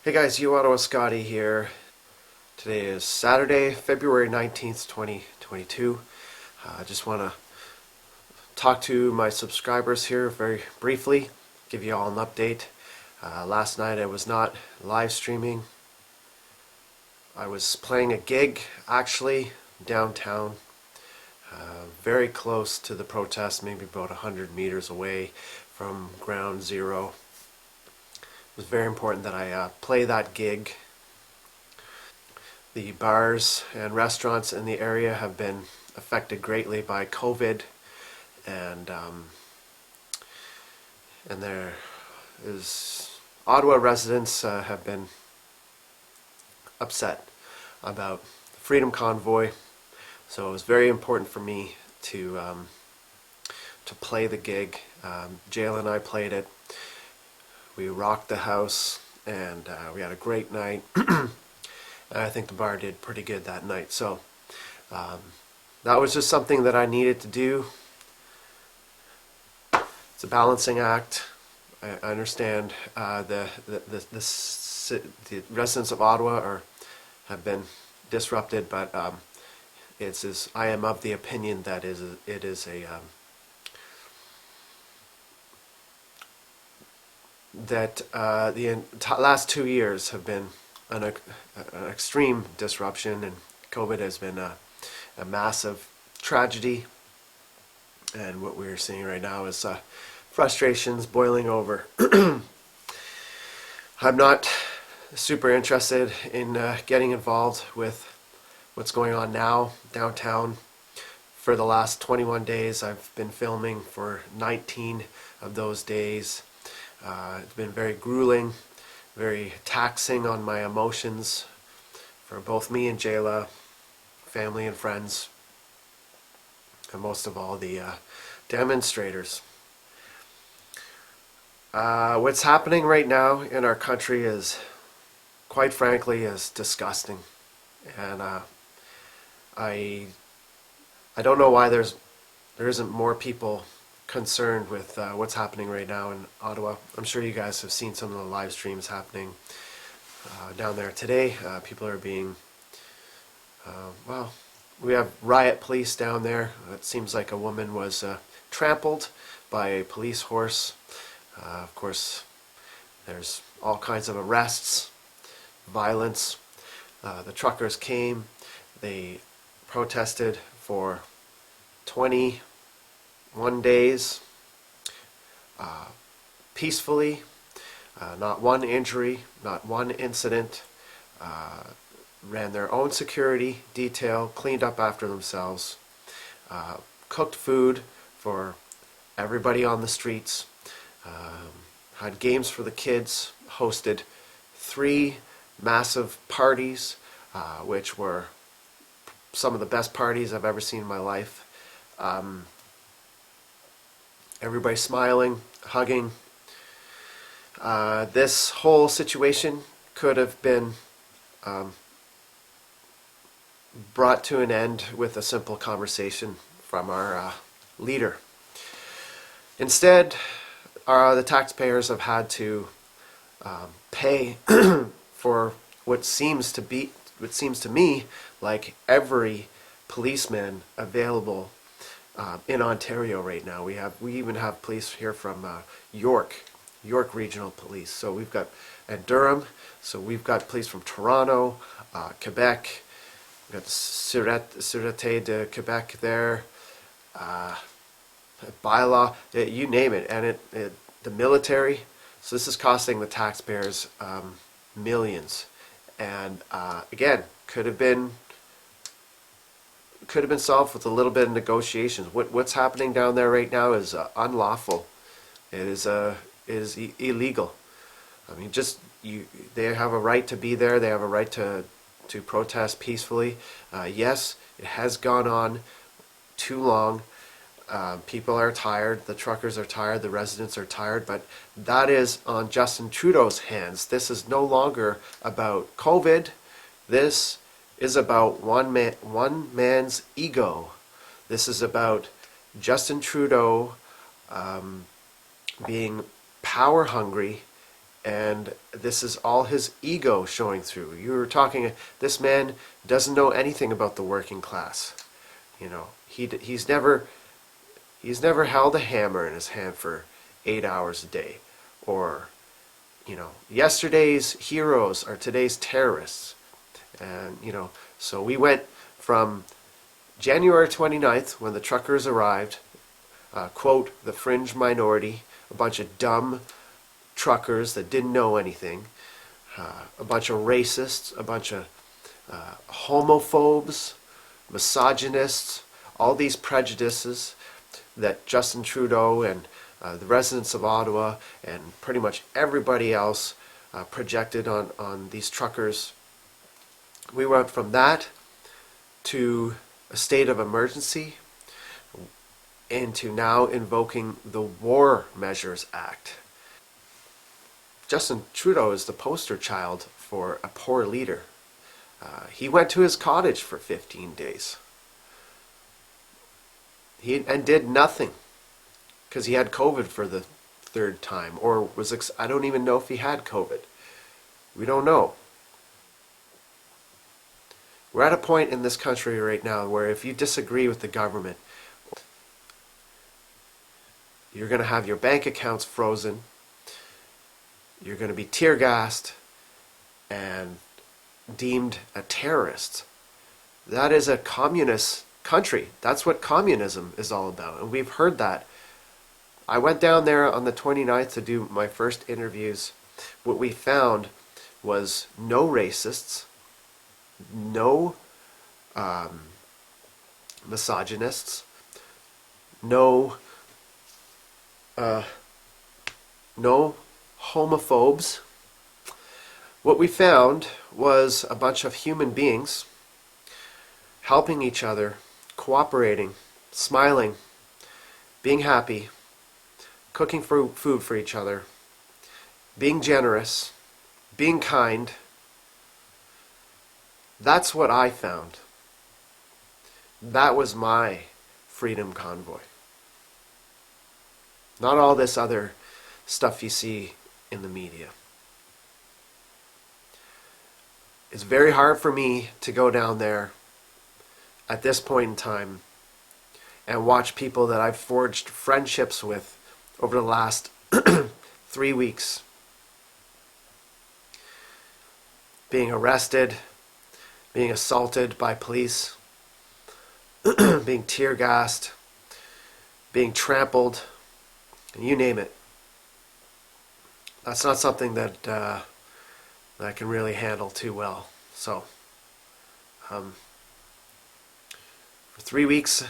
Hey guys, Ottawa Scotty here. Today is Saturday, February 19th, 2022. I just want to talk to my subscribers here very briefly, give you all an update. Last night I was not live streaming. I was playing a gig actually downtown, very close to the protest, maybe about 100 meters away from ground zero. It was very important that I play that gig. The bars and restaurants in the area have been affected greatly by COVID, and there is Ottawa residents have been upset about the Freedom Convoy. So it was very important for me to play the gig. Jayla and I played it. We rocked the house, and we had a great night. I think the bar did pretty good that night. So that was just something that I needed to do. It's a balancing act. I understand the residents of Ottawa have been disrupted, but I am of the opinion that it is the last 2 years have been an extreme disruption, and COVID has been a massive tragedy. And what we're seeing right now is frustrations boiling over. I'm not super interested in getting involved with what's going on now downtown. For the last 21 days, I've been filming for 19 of those days. It's been very grueling, very taxing on my emotions for both me and Jayla, family and friends, and most of all the demonstrators. What's happening right now in our country is, quite frankly, is disgusting, and I don't know why there isn't more people concerned with what's happening right now in Ottawa. I'm sure you guys have seen some of the live streams happening down there today. People are being, we have riot police down there. It seems like a woman was trampled by a police horse. Of course, there's all kinds of arrests, violence. The truckers came. They protested for 21 days peacefully, not one injury, not one incident, ran their own security detail, cleaned up after themselves, cooked food for everybody on the streets, had games for the kids, hosted 3 massive parties, which were some of the best parties I've ever seen in my life. Everybody smiling, hugging. This whole situation could have been brought to an end with a simple conversation from our leader. Instead, the taxpayers have had to pay for what seems to me like every policeman available in Ontario right now. We even have police here from York Regional Police. So we've got, and Durham. So we've got police from Toronto, Quebec. We've got Sûreté de Quebec there. Bylaw, you name it, and the military. So this is costing the taxpayers millions, and again, could have been solved with a little bit of negotiations. What's happening down there right now is unlawful. It is illegal. I mean, they have a right to be there. They have a right to protest peacefully. Yes, it has gone on too long. People are tired, the truckers are tired, the residents are tired, but that is on Justin Trudeau's hands. This is no longer about COVID. This is about one man's ego. This is about Justin Trudeau being power hungry And this is all his ego showing through. You were talking, this man doesn't know anything about the working class. You know, he's never held a hammer in his hand for 8 hours a day. Or, you know, yesterday's heroes are today's terrorists. And, you know, so we went from January 29th, when the truckers arrived, quote, the fringe minority, a bunch of dumb truckers that didn't know anything, a bunch of racists, a bunch of homophobes, misogynists, all these prejudices that Justin Trudeau and the residents of Ottawa and pretty much everybody else projected on these truckers. We went from that to a state of emergency into now invoking the War Measures Act. Justin Trudeau is the poster child for a poor leader. He went to his cottage for 15 days. And did nothing because he had COVID for the third time, or I don't even know if he had COVID. We don't know. We're at a point in this country right now where if you disagree with the government, you're going to have your bank accounts frozen, you're going to be tear gassed and deemed a terrorist. That is a communist country. That's what communism is all about. And we've heard that. I went down there on the 29th to do my first interviews. What we found was no racists, no misogynists, no homophobes. What we found was a bunch of human beings helping each other, cooperating, smiling, being happy, cooking food for each other, being generous, being kind. That's what I found. That was my freedom convoy. Not all this other stuff you see in the media. It's very hard for me to go down there at this point in time and watch people that I've forged friendships with over the last 3 weeks being arrested, being assaulted by police, being tear gassed, being trampled, and you name it. That's not something that I can really handle too well. So, for 3 weeks,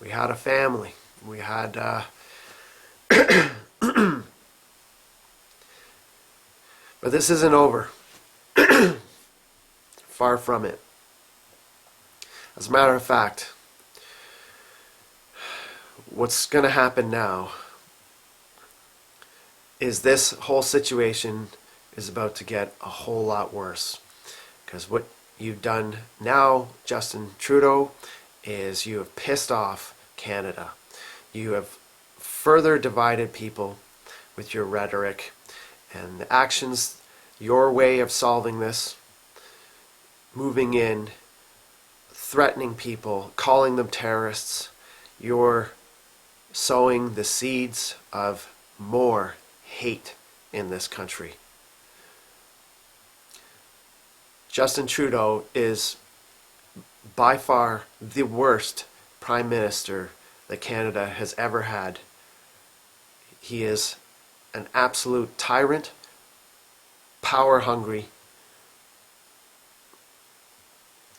we had a family. We had, but this isn't over. Far from it. As a matter of fact, what's going to happen now is this whole situation is about to get a whole lot worse. Because what you've done now, Justin Trudeau, is you have pissed off Canada. You have further divided people with your rhetoric and the actions, your way of solving this, moving in, threatening people, calling them terrorists. You're sowing the seeds of more hate in this country. Justin Trudeau is by far the worst prime minister that Canada has ever had. He is an absolute tyrant, power hungry.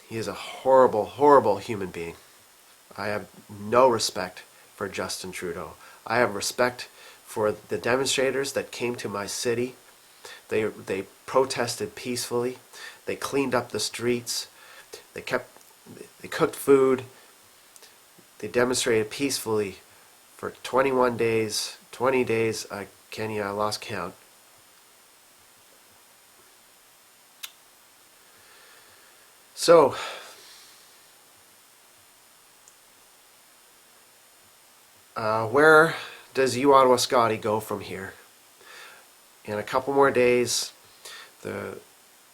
He is a horrible, horrible human being. I have no respect for Justin Trudeau. I have respect for the demonstrators that came to my city. They protested peacefully. They cleaned up the streets. They cooked food. They demonstrated peacefully for 21 days, 20 days. I lost count. So, where does You Ottawa Scotty go from here? In a couple more days, the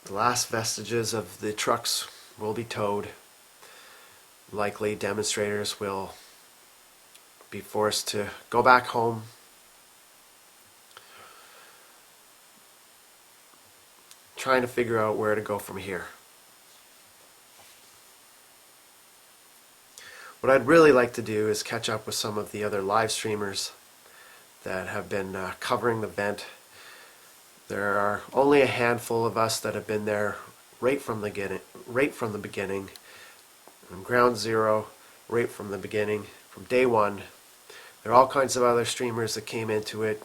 last vestiges of the trucks will be towed. Likely demonstrators will be forced to go back home. Trying to figure out where to go from here. What I'd really like to do is catch up with some of the other live streamers that have been covering the event. There are only a handful of us that have been there right from the beginning, from ground zero, right from the beginning, from day one. There are all kinds of other streamers that came into it,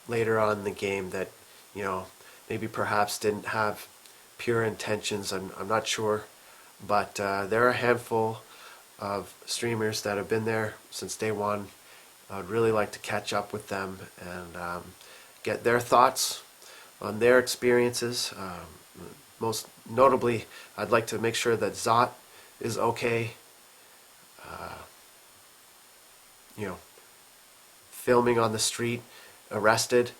later on in the game that, maybe perhaps didn't have pure intentions. I'm not sure, but there are a handful of streamers that have been there since day one. I would really like to catch up with them and get their thoughts on their experiences. Most notably, I'd like to make sure that Zot is okay. Filming on the street, arrested.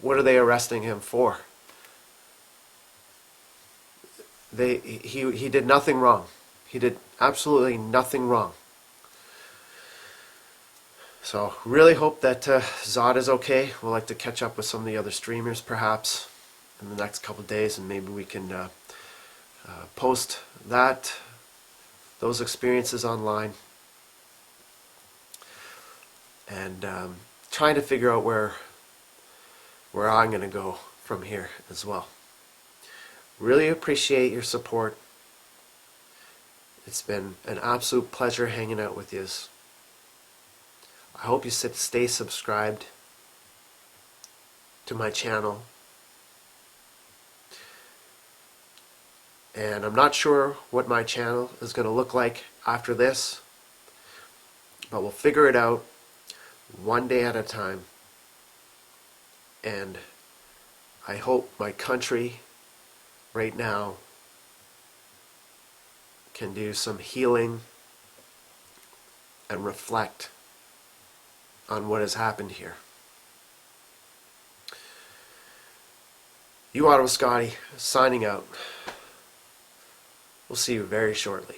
What are they arresting him for? He did nothing wrong. He did absolutely nothing wrong. So really hope that Zod is okay. We'll like to catch up with some of the other streamers perhaps in the next couple of days, and maybe we can post those experiences online, and trying to figure out where I'm going to go from here as well. Really appreciate your support. It's been an absolute pleasure hanging out with you. I hope you stay subscribed to my channel. And I'm not sure what my channel is going to look like after this, but we'll figure it out one day at a time. And I hope my country right now can do some healing and reflect on what has happened here. You Auto Scotty, signing out. We'll see you very shortly.